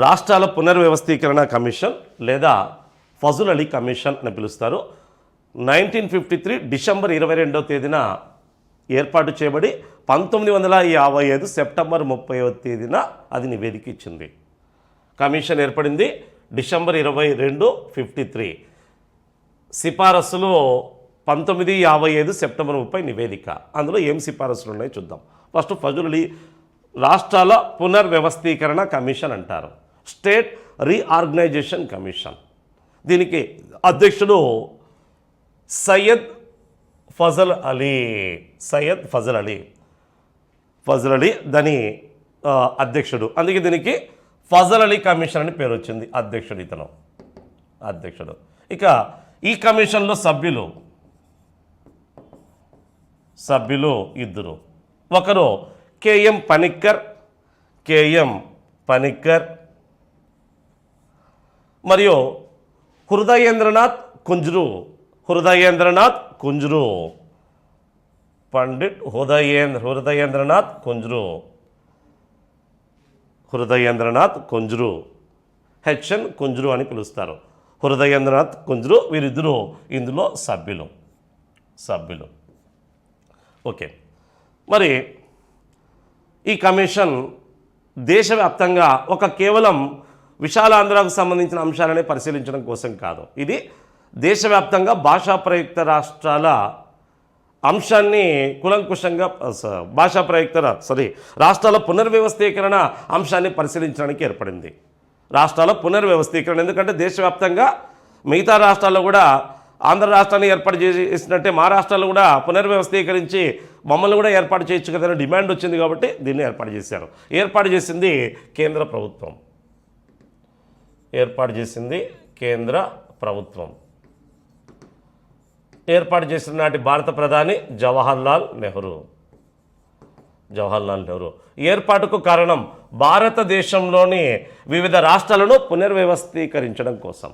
రాష్ట్రాల పునర్వ్యవస్థీకరణ కమిషన్ లేదా ఫజుల్ అలీ కమిషన్ అని పిలుస్తారు. 1953 డిసెంబర్ 22వ తేదీన ఏర్పాటు చేయబడి 1955 సెప్టెంబర్ 30వ తేదీన అది నివేదిక ఇచ్చింది. కమిషన్ ఏర్పడింది డిసెంబర్ 22, 53. సిఫారసులు 1955 సెప్టెంబర్ 30 నివేదిక. అందులో ఏం సిఫారసులు ఉన్నాయో చూద్దాం. ఫస్ట్ ఫజుల్ అలీ రాష్ట్రాల పునర్వ్యవస్థీకరణ కమిషన్ అంటారు, స్టేట్ రీఆర్గనైజేషన్ కమిషన్. దీనికి అధ్యక్షుడు సయ్యద్ ఫజల్ అలీ దాని అధ్యక్షుడు. అందుకే దీనికి ఫజల్ అలీ కమిషన్ అని పేరు వచ్చింది. అధ్యక్షుడు ఇతను అధ్యక్షుడు. ఇక ఈ కమిషన్లో సభ్యులు ఇద్దరు. ఒకరు కేఎం పనిక్కర్ మరియు హృదయేంద్రనాథ్ కుంజ్రు. పండిట్ హృదయేంద్రనాథ్ కుంజ్రు, హెచ్ఎన్ కుంజ్రు అని పిలుస్తారు. హృదయేంద్రనాథ్ కుంజ్రు వీరిద్దరూ ఇందులో సభ్యులు. ఓకే, మరి ఈ కమిషన్ దేశవ్యాప్తంగా కేవలం విశాలాంధ్రకు సంబంధించిన అంశాలనే పరిశీలించడం కోసం కాదు. ఇది దేశవ్యాప్తంగా భాషా ప్రయుక్త రాష్ట్రాల అంశాన్ని కూలంకుషంగా రాష్ట్రాల పునర్వ్యవస్థీకరణ అంశాన్ని పరిశీలించడానికి ఏర్పడింది. రాష్ట్రాల పునర్వ్యవస్థీకరణ ఎందుకంటే దేశవ్యాప్తంగా మిగతా రాష్ట్రాల్లో కూడా ఆంధ్ర రాష్ట్రాన్ని ఏర్పాటు చేసినట్టే మా రాష్ట్రాల్లో కూడా పునర్వ్యవస్థీకరించి మమ్మల్ని కూడా ఏర్పాటు చేయొచ్చు కదా డిమాండ్ వచ్చింది కాబట్టి దీన్ని ఏర్పాటు చేశారు. ఏర్పాటు చేసింది కేంద్ర ప్రభుత్వం. ఏర్పాటు చేసిన నాటి భారత ప్రధాని జవహర్లాల్ నెహ్రూ. ఏర్పాటుకు కారణం భారతదేశంలోని వివిధ రాష్ట్రాలను పునర్వ్యవస్థీకరించడం కోసం.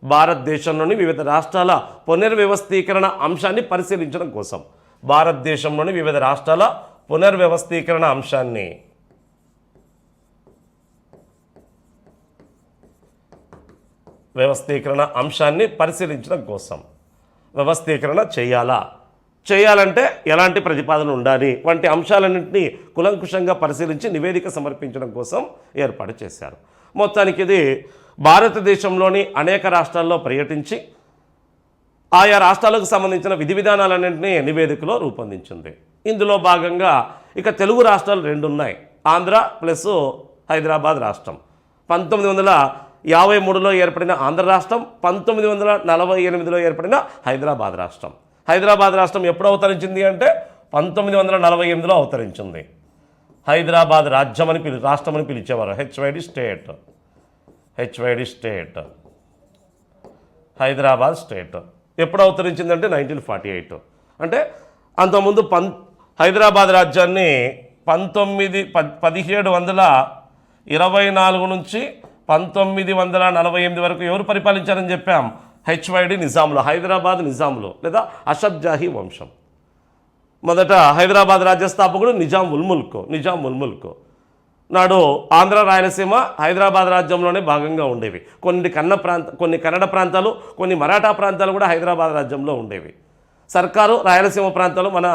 భారతదేశంలోని వివిధ రాష్ట్రాల పునర్వ్యవస్థీకరణ అంశాన్ని పరిశీలించడం కోసం. భారతదేశంలోని వివిధ రాష్ట్రాల పునర్వ్యవస్థీకరణ అంశాన్ని పరిశీలించడం కోసం. వ్యవస్థీకరణ చేయాలంటే ఎలాంటి ప్రతిపాదన ఉండాలి వంటి అంశాలన్నింటినీ కులంకుషంగా పరిశీలించి నివేదిక సమర్పించడం కోసం ఏర్పాటు చేశారు. మొత్తానికి ఇది భారతదేశంలోని అనేక రాష్ట్రాల్లో పర్యటించి ఆయా రాష్ట్రాలకు సంబంధించిన విధి విధానాలన్నింటినీ నివేదికలో రూపొందించింది. ఇందులో భాగంగా ఇక తెలుగు రాష్ట్రాలు 2 ఉన్నాయి, ఆంధ్ర ప్లస్ హైదరాబాద్ రాష్ట్రం. 1953లో ఏర్పడిన ఆంధ్ర రాష్ట్రం, 1948లో ఏర్పడిన హైదరాబాద్ రాష్ట్రం. హైదరాబాద్ రాష్ట్రం ఎప్పుడు అవతరించింది అంటే 1948లో అవతరించింది. హైదరాబాద్ రాష్ట్రం అని పిలిచేవారు, హెచ్వైడి స్టేట్. హైదరాబాద్ స్టేట్ ఎప్పుడు అవతరించిందంటే 1948. అంటే అంతకుముందు హైదరాబాద్ రాజ్యాన్ని 1724 నుంచి 1948 వరకు ఎవరు పరిపాలించారని చెప్పాం? హెచ్వైడి నిజాములు, హైదరాబాద్ నిజాములు లేదా అషఫ్ జాహీ వంశం. మొదట హైదరాబాద్ రాజ్యస్థాపకుడు నిజాం ఉల్ ముల్క్. నాడు ఆంధ్ర రాయలసీమ హైదరాబాద్ రాజ్యంలోనే భాగంగా ఉండేవి. కొన్ని కన్నడ ప్రాంతాలు, కొన్ని మరాఠా ప్రాంతాలు కూడా హైదరాబాద్ రాజ్యంలో ఉండేవి. సర్కారు రాయలసీమ ప్రాంతాలు మన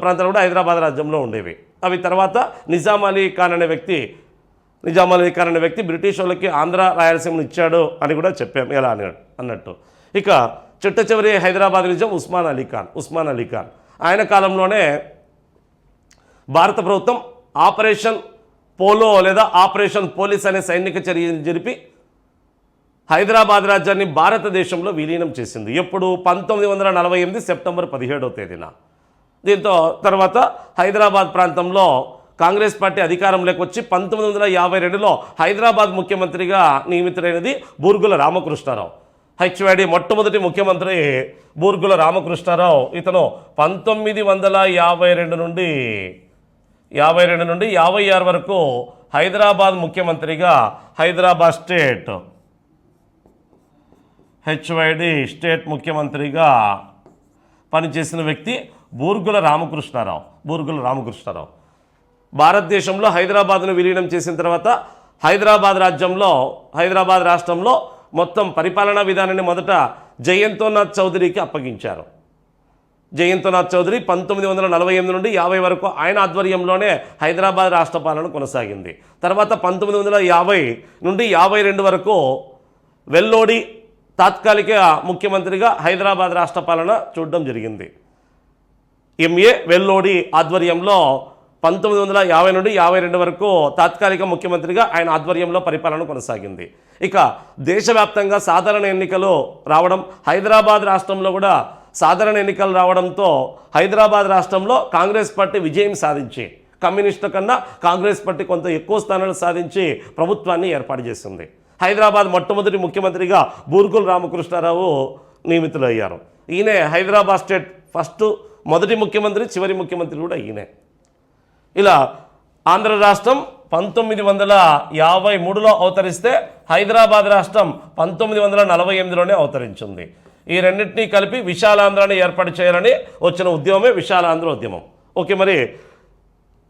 ప్రాంతాలు కూడా హైదరాబాద్ రాజ్యంలో ఉండేవి. అవి తర్వాత నిజాం అలీ ఖాన్ అనే వ్యక్తి బ్రిటిష్ వాళ్ళకి ఆంధ్ర రాయలసీమను ఇచ్చాడు అని కూడా చెప్పాం. ఎలా అన్నట్టు ఇక చిట్ట చివరి హైదరాబాద్ నిజాం ఉస్మాన్ అలీ ఖాన్. ఆయన కాలంలోనే భారత ప్రభుత్వం ఆపరేషన్ పోలో లేదా ఆపరేషన్ పోలీస్ అనే సైనిక చర్యను జరిపి హైదరాబాద్ రాజ్యాన్ని భారతదేశంలో విలీనం చేసింది. ఎప్పుడు? 1948 సెప్టెంబర్ 17వ తేదీన. దీంతో తర్వాత హైదరాబాద్ ప్రాంతంలో కాంగ్రెస్ పార్టీ అధికారంలోకి వచ్చి 1952లో హైదరాబాద్ ముఖ్యమంత్రిగా నియమితుడైనది బూర్గుల రామకృష్ణారావు. హెచ్వైడి మొట్టమొదటి ముఖ్యమంత్రి బూర్గుల రామకృష్ణారావు. ఇతను 1952 నుండి 56 వరకు హైదరాబాద్ ముఖ్యమంత్రిగా హైదరాబాద్ స్టేట్ హెచ్వైడి స్టేట్ ముఖ్యమంత్రిగా పనిచేసిన వ్యక్తి బూర్గుల రామకృష్ణారావు. భారతదేశంలో హైదరాబాద్ను విలీనం చేసిన తర్వాత హైదరాబాద్ రాష్ట్రంలో మొత్తం పరిపాలనా విధానాన్ని మొదట జయంతోనాథ్ చౌదరికి అప్పగించారు. జయంతోనాథ్ చౌదరి 1948 నుండి 50 వరకు ఆయన ఆధ్వర్యంలోనే హైదరాబాద్ రాష్ట్ర పాలన కొనసాగింది. తర్వాత 1950 నుండి 52 వరకు వెల్లోడి తాత్కాలిక ముఖ్యమంత్రిగా హైదరాబాద్ రాష్ట్ర పాలన చూడడం జరిగింది. ఎంఏ వెల్లోడి ఆధ్వర్యంలో 1950 నుండి 52 వరకు తాత్కాలిక ముఖ్యమంత్రిగా ఆయన ఆధ్వర్యంలో పరిపాలన కొనసాగింది. ఇక దేశవ్యాప్తంగా సాధారణ ఎన్నికలు రావడం, హైదరాబాద్ రాష్ట్రంలో కూడా సాధారణ ఎన్నికలు రావడంతో హైదరాబాద్ రాష్ట్రంలో కాంగ్రెస్ పార్టీ విజయం సాధించి, కమ్యూనిస్టుల కన్నా కాంగ్రెస్ పార్టీ కొంత ఎక్కువ స్థానాలు సాధించి ప్రభుత్వాన్ని ఏర్పాటు చేసింది. హైదరాబాద్ మొట్టమొదటి ముఖ్యమంత్రిగా బూర్గుల రామకృష్ణారావు నియమితులయ్యారు. ఈయనే హైదరాబాద్ స్టేట్ మొదటి ముఖ్యమంత్రి, చివరి ముఖ్యమంత్రి కూడా ఈయనే. ఇలా ఆంధ్ర రాష్ట్రం 1953లో అవతరిస్తే హైదరాబాద్ రాష్ట్రం 1948లోనే అవతరించింది. ఈ రెండింటినీ కలిపి విశాలాంధ్రాన్ని ఏర్పాటు చేయాలని వచ్చిన ఉద్యమమే విశాలాంధ్ర ఉద్యమం. ఓకే, మరి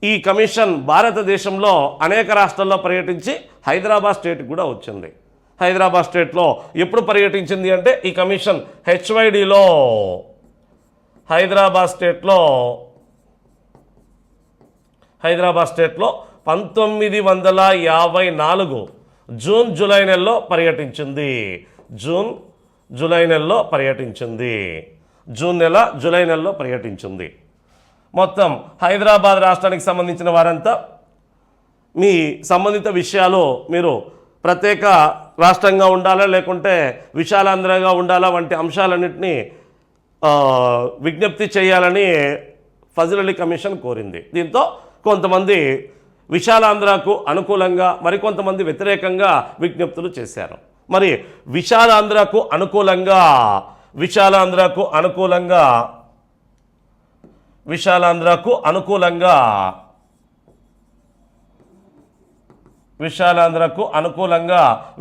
ఈ కమిషన్ భారతదేశంలో అనేక రాష్ట్రాల్లో పర్యటించి హైదరాబాద్ స్టేట్కి కూడా వచ్చింది. హైదరాబాద్ స్టేట్లో ఎప్పుడు పర్యటించింది అంటే ఈ కమిషన్ హెచ్వైడిలో హైదరాబాద్ స్టేట్లో 1954 జూన్ జూలై నెలలో పర్యటించింది. జూలై నెలలో పర్యటించింది. మొత్తం హైదరాబాద్ రాష్ట్రానికి సంబంధించిన వారంతా మీ సంబంధిత విషయాలు మీరు ప్రత్యేక రాష్ట్రంగా ఉండాలా లేకుంటే విశాలాంధ్రగా ఉండాలా వంటి అంశాలన్నింటినీ విజ్ఞప్తి చేయాలని ఫజల్ అలీ కమిషన్ కోరింది. దీంతో కొంతమంది విశాలాంధ్రకు అనుకూలంగా, మరికొంతమంది వ్యతిరేకంగా విజ్ఞప్తులు చేశారు. మరి విశాలాంధ్రకు అనుకూలంగా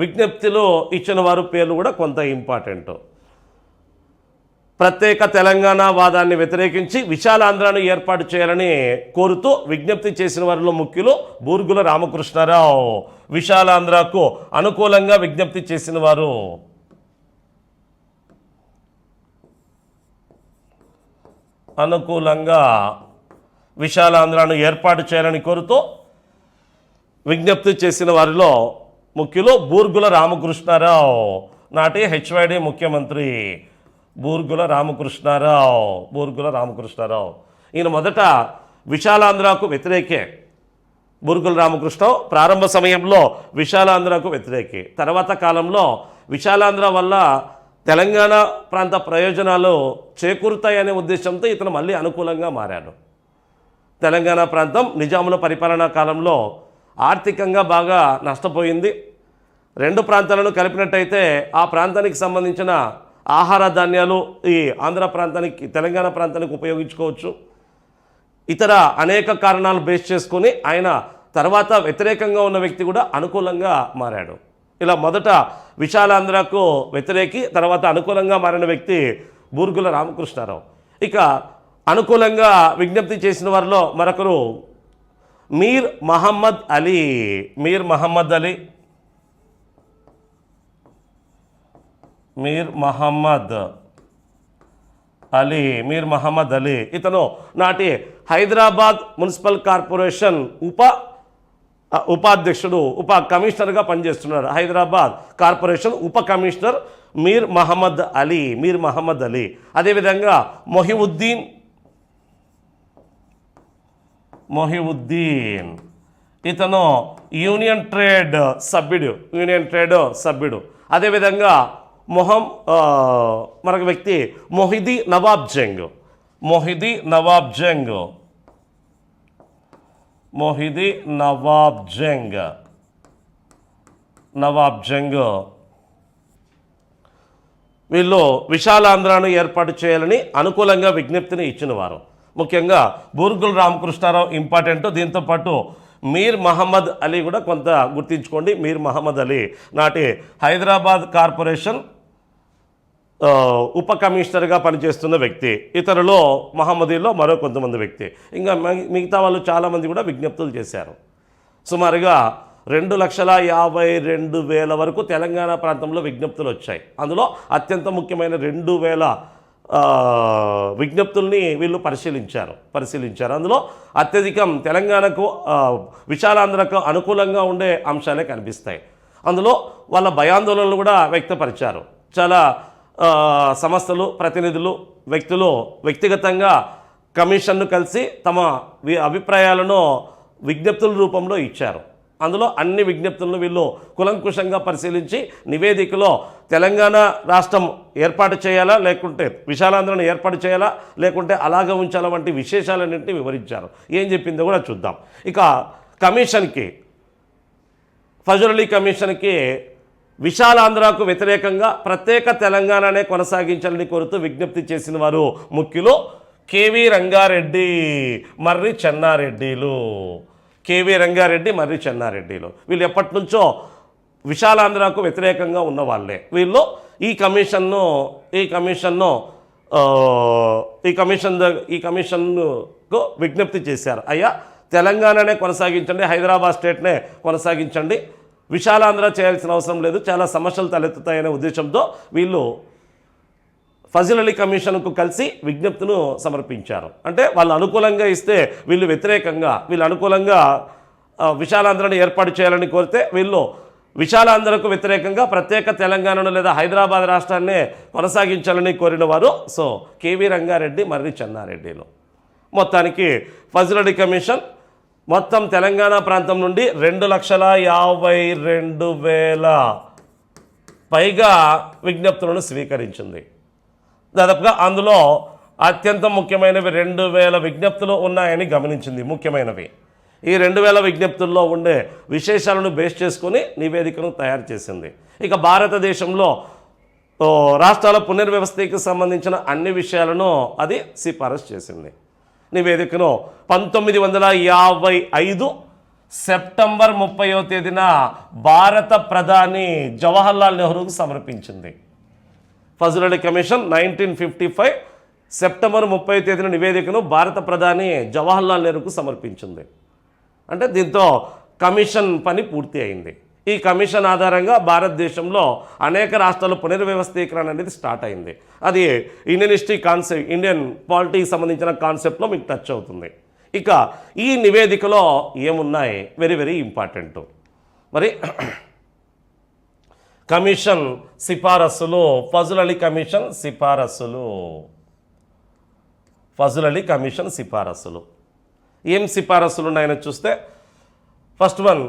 విజ్ఞప్తులు ఇచ్చిన వారు పేర్లు కూడా కొంత ఇంపార్టెంట్. ప్రత్యేక తెలంగాణ వాదాన్ని వ్యతిరేకించి విశాలాంధ్రను ఏర్పాటు చేయాలని కోరుతూ విజ్ఞప్తి చేసిన వారిలో ముఖ్యులు బూర్గుల రామకృష్ణారావు. విశాలాంధ్రకు అనుకూలంగా విజ్ఞప్తి చేసిన వారు విశాలాంధ్రను ఏర్పాటు చేయాలని కోరుతూ విజ్ఞప్తి చేసిన వారిలో ముఖ్యులు బూర్గుల రామకృష్ణారావు, నాటి హెచ్వైడి ముఖ్యమంత్రి బూర్గుల రామకృష్ణారావు. ఈయన మొదట విశాలాంధ్రకు వ్యతిరేకే. బూర్గుల రామకృష్ణరావు ప్రారంభ సమయంలో విశాలాంధ్రకు వ్యతిరేకి. తర్వాత కాలంలో విశాలాంధ్ర వల్ల తెలంగాణ ప్రాంత ప్రయోజనాలు చేకూరుతాయనే ఉద్దేశంతో ఇతను మళ్ళీ అనుకూలంగా మారాడు. తెలంగాణ ప్రాంతం నిజాముల పరిపాలనా కాలంలో ఆర్థికంగా బాగా నష్టపోయింది. రెండు ప్రాంతాలను కలిపినట్టయితే ఆ ప్రాంతానికి సంబంధించిన ఆహార ధాన్యాలు ఈ ఆంధ్ర ప్రాంతానికి, తెలంగాణ ప్రాంతానికి ఉపయోగించుకోవచ్చు. ఇతర అనేక కారణాలు బేస్ చేసుకొని ఆయన తర్వాత వ్యతిరేకంగా ఉన్న వ్యక్తి కూడా అనుకూలంగా మారాడు. ఇలా మొదట విశాలాంధ్రకు వ్యతిరేకి, తర్వాత అనుకూలంగా మారిన వ్యక్తి బూర్గుల రామకృష్ణారావు. ఇక అనుకూలంగా విజ్ఞప్తి చేసిన వారిలో మరొకరు మీర్ మహమ్మద్ అలీ. ఇతను నాటి హైదరాబాద్ మున్సిపల్ కార్పొరేషన్ ఉపాధ్యక్షుడు, కమిషనర్గా పనిచేస్తున్నాడు. హైదరాబాద్ కార్పొరేషన్ ఉప కమిషనర్ మీర్ మహమ్మద్ అలీ. అదేవిధంగా మొహివుద్దీన్ ఇతను యూనియన్ ట్రేడ్ సభ్యుడు. అదేవిధంగా మరొక వ్యక్తి మొహిదీ నవాబ్ జంగ్ వీళ్ళు విశాలాంధ్రను ఏర్పాటు చేయాలని అనుకూలంగా విజ్ఞప్తిని ఇచ్చినవారు. ముఖ్యంగా బూర్గుల రామకృష్ణారావు ఇంపార్టెంట్. దీంతోపాటు మీర్ మహమ్మద్ అలీ కూడా కొంత గుర్తించుకోండి. మీర్ మహమ్మద్ అలీ నాటి హైదరాబాద్ కార్పొరేషన్ ఉప కమిషనర్గా పనిచేస్తున్న వ్యక్తి. ఇతరులో మహమ్మదీలో మరో కొంతమంది వ్యక్తి, ఇంకా మిగతా వాళ్ళు చాలామంది కూడా విజ్ఞప్తులు చేశారు. సుమారుగా 2,52,000 వరకు తెలంగాణ ప్రాంతంలో విజ్ఞప్తులు వచ్చాయి. అందులో అత్యంత ముఖ్యమైన 2,000 విజ్ఞప్తుల్ని వీళ్ళు పరిశీలించారు. అందులో అత్యధికం తెలంగాణకు విశాలాంధ్రకు అనుకూలంగా ఉండే అంశాలే కనిపిస్తాయి. అందులో వాళ్ళ భయాందోళనలు కూడా వ్యక్తపరిచారు. చాలా సంస్థలు, ప్రతినిధులు, వ్యక్తులు వ్యక్తిగతంగా కమిషన్ను కలిసి తమ అభిప్రాయాలను విజ్ఞప్తుల రూపంలో ఇచ్చారు. అందులో అన్ని విజ్ఞప్తులను వీళ్ళు కులంకుశంగా పరిశీలించి నివేదికలో తెలంగాణ రాష్ట్రం ఏర్పాటు చేయాలా, లేకుంటే విశాలాంధ్రను ఏర్పాటు చేయాలా, లేకుంటే అలాగే ఉంచాలా వంటి విశేషాలన్నింటినీ వివరించారు. ఏం చెప్పిందో కూడా చూద్దాం. ఇక కమిషన్కి, ఫజల్ అలీ కమిషన్కి విశాలాంధ్రకు వ్యతిరేకంగా ప్రత్యేక తెలంగాణనే కొనసాగించాలని కోరుతూ విజ్ఞప్తి చేసిన వారు ముఖ్యులు కేవీ రంగారెడ్డి, మర్రి చెన్నారెడ్డిలు. కేవీ రంగారెడ్డి, మర్రి చెన్నారెడ్డిలు వీళ్ళు ఎప్పటి నుంచో విశాలాంధ్రకు వ్యతిరేకంగా ఉన్న వాళ్ళే. వీళ్ళు ఈ కమిషన్కు విజ్ఞప్తి చేశారు. అయ్యా, తెలంగాణనే కొనసాగించండి, హైదరాబాద్ స్టేట్నే కొనసాగించండి, విశాలాంధ్ర చేయాల్సిన అవసరం లేదు, చాలా సమస్యలు తలెత్తుతాయనే ఉద్దేశంతో వీళ్ళు ఫజల్ అలీ కమిషన్కు కలిసి విజ్ఞప్తిను సమర్పించారు. అంటే వాళ్ళు అనుకూలంగా ఇస్తే వీళ్ళు వ్యతిరేకంగా, వీళ్ళు అనుకూలంగా విశాలాంధ్రను ఏర్పాటు చేయాలని కోరితే వీళ్ళు విశాలాంధ్రకు వ్యతిరేకంగా ప్రత్యేక తెలంగాణను లేదా హైదరాబాద్ రాష్ట్రాన్నే కొనసాగించాలని కోరిన వారు కేవీ రంగారెడ్డి, మర్రి చెన్నారెడ్డిలు. మొత్తానికి ఫజల్ అలీ కమిషన్ మొత్తం తెలంగాణ ప్రాంతం నుండి 2,52,000 పైగా విజ్ఞప్తులను స్వీకరించింది. దాదాపుగా అందులో అత్యంత ముఖ్యమైనవి 2,000 విజ్ఞప్తులు ఉన్నాయని గమనించింది. ముఖ్యమైనవి ఈ 2,000 విజ్ఞప్తుల్లో ఉండే విశేషాలను బేస్ చేసుకొని నివేదికను తయారు చేసింది. ఇక భారతదేశంలో రాష్ట్రాల పునర్వ్యవస్థకి సంబంధించిన అన్ని విషయాలను అది సిఫారసు చేసింది. నివేదికను 1955 సెప్టెంబర్ 30వ తేదీన భారత ప్రధాని జవహర్లాల్ నెహ్రూకు సమర్పించింది. ఫజల్ అలీ కమిషన్ 1955 సెప్టెంబర్ 30వ తేదీన నివేదికను భారత ప్రధాని జవహర్లాల్ నెహ్రూకు సమర్పించింది. అంటే దీంతో కమిషన్ పని పూర్తి అయింది. ఈ కమిషన్ ఆధారంగా భారతదేశంలో అనేక రాష్ట్రాల పునర్వ్యవస్థీకరణ అనేది స్టార్ట్ అయింది. అది ఇండియన్ హిస్టరీ కాన్సెప్ట్, ఇండియన్ పాలిటీకి సంబంధించిన కాన్సెప్ట్లో మీకు టచ్ అవుతుంది. ఇక ఈ నివేదికలో ఏమున్నాయి, వెరీ వెరీ ఇంపార్టెంట్. మరి కమిషన్ సిఫారసులు, ఫజల్ అలీ కమిషన్ సిఫారసులు, ఫజల్ అలీ కమిషన్ సిఫారసులు ఏం సిఫారసులు ఉన్నాయని చూస్తే, ఫస్ట్ వన్,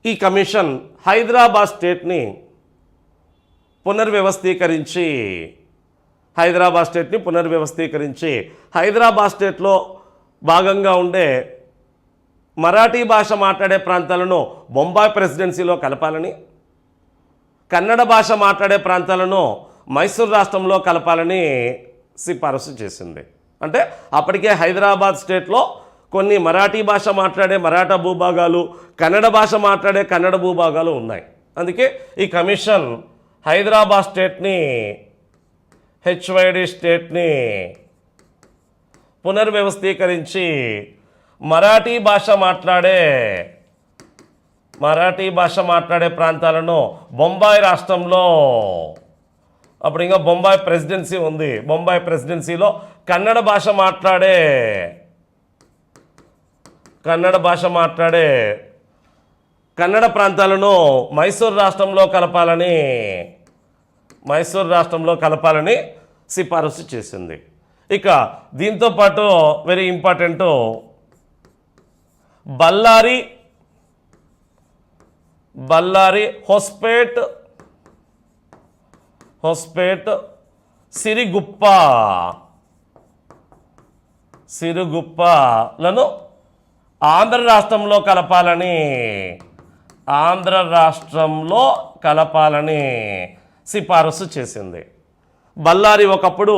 ఈ కమిషన్ హైదరాబాద్ స్టేట్ని పునర్వ్యవస్థీకరించి హైదరాబాద్ స్టేట్లో భాగంగా ఉండే మరాఠీ భాష మాట్లాడే ప్రాంతాలను బొంబాయి ప్రెసిడెన్సీలో కలపాలని, కన్నడ భాష మాట్లాడే ప్రాంతాలను మైసూర్ రాష్ట్రంలో కలపాలని సిఫారసు చేసింది. అంటే అప్పటికే హైదరాబాద్ స్టేట్లో కొన్ని మరాఠీ భాష మాట్లాడే మరాఠా భూభాగాలు, కన్నడ భాష మాట్లాడే కన్నడ భూభాగాలు ఉన్నాయి. అందుకే ఈ కమిషన్ హైదరాబాద్ స్టేట్ని, హెచ్వైడి స్టేట్ని పునర్వ్యవస్థీకరించి మరాఠీ భాష మాట్లాడే ప్రాంతాలను బొంబాయి రాష్ట్రంలో, అప్పుడు ఇంకా బొంబాయి ప్రెసిడెన్సీ ఉంది, బొంబాయి ప్రెసిడెన్సీలో కన్నడ భాష మాట్లాడే కన్నడ ప్రాంతాలను మైసూర్ రాష్ట్రంలో కలపాలని సిఫారసు చేసింది. ఇక దీంతోపాటు వెరీ ఇంపార్టెంట్, బళ్ళారి, హొస్పేట్, సిరుగుప్పలను ఆంధ్ర రాష్ట్రంలో కలపాలని సిఫారసు చేసింది. బళ్ళారి ఒకప్పుడు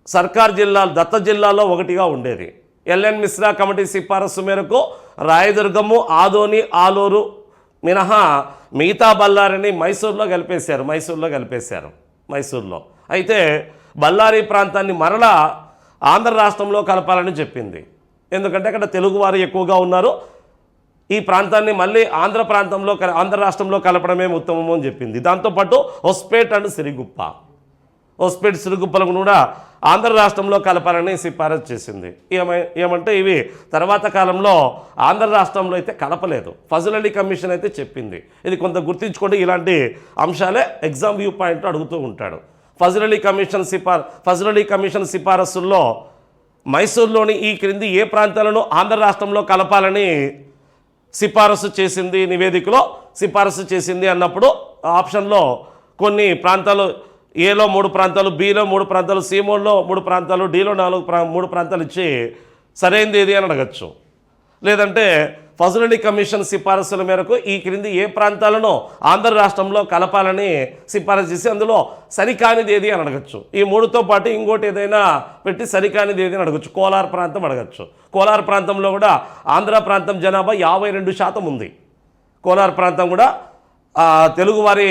సర్కార్ జిల్లాలు, దత్త జిల్లాలో ఒకటిగా ఉండేది. ఎల్ఎన్ మిశ్రా కమిటీ సిఫారసు మేరకు రాయదుర్గము, ఆదోని, ఆలూరు మినహా మిగతా బళ్ళారిని మైసూర్లో కలిపేశారు. అయితే బళ్ళారి ప్రాంతాన్ని మరలా ఆంధ్ర రాష్ట్రంలో కలపాలని చెప్పింది. ఎందుకంటే అక్కడ తెలుగువారు ఎక్కువగా ఉన్నారు, ఈ ప్రాంతాన్ని మళ్ళీ ఆంధ్ర రాష్ట్రంలో కలపడమే ఉత్తమము అని చెప్పింది. దాంతోపాటు హొస్పేట్ అండ్ సిరిగుప్ప, హొస్పేట్ సిరిగుప్పలకు కూడా ఆంధ్ర రాష్ట్రంలో కలపాలని సిఫారసు చేసింది. ఏమంటే ఇవి తర్వాత కాలంలో ఆంధ్ర రాష్ట్రంలో అయితే కలపలేదు. ఫజల్ అలీ కమిషన్ అయితే చెప్పింది. ఇది కొంత గుర్తుంచుకోండి, ఇలాంటి అంశాలే ఎగ్జామ్ వ్యూ పాయింట్ అడుగుతూ ఉంటాడు. ఫజల్ అలీ కమిషన్ సిఫారసుల్లో మైసూర్లోని ఈ క్రింది ఏ ప్రాంతాలను ఆంధ్ర రాష్ట్రంలో కలపాలని సిఫారసు చేసింది, నివేదికలో సిఫారసు చేసింది అన్నప్పుడు ఆప్షన్లో కొన్ని ప్రాంతాలు, ఏలో 3 ప్రాంతాలు, బిలో 3 ప్రాంతాలు, సిలో 3 ప్రాంతాలు, డిలో 3 ప్రాంతాలు ఇచ్చి సరైనది ఏది అని అడగచ్చు. లేదంటే ఫజల్ అలీ కమిషన్ సిఫారసుల మేరకు ఈ క్రింది ఏ ప్రాంతాలను ఆంధ్ర రాష్ట్రంలో కలపాలని సిఫారసు చేసి అందులో సరికానిది ఏది అని అడగచ్చు. ఈ 3తో పాటు ఇంకోటి ఏదైనా పెట్టి సరికానిది ఏది అని అడగచ్చు. కోలార్ ప్రాంతం అడగచ్చు. కోలార్ ప్రాంతంలో కూడా ఆంధ్ర ప్రాంతం జనాభా 52% ఉంది. కోలార్ ప్రాంతం కూడా తెలుగువారి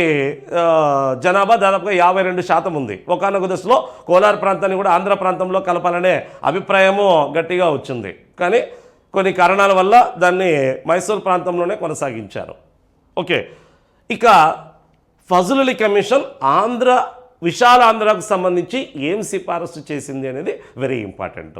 జనాభా దాదాపుగా 52% ఉంది. ఒకానొక దశలో కోలార్ ప్రాంతాన్ని కూడా ఆంధ్ర ప్రాంతంలో కలపాలనే అభిప్రాయము గట్టిగా వచ్చింది. కానీ కొన్ని కారణాల వల్ల దాన్ని మైసూర్ ప్రాంతంలోనే కొనసాగించారు. ఓకే, ఇక ఫజల్ అలీ కమిషన్ విశాల ఆంధ్రకు సంబంధించి ఏం సిఫారసు చేసింది అనేది వెరీ ఇంపార్టెంట్.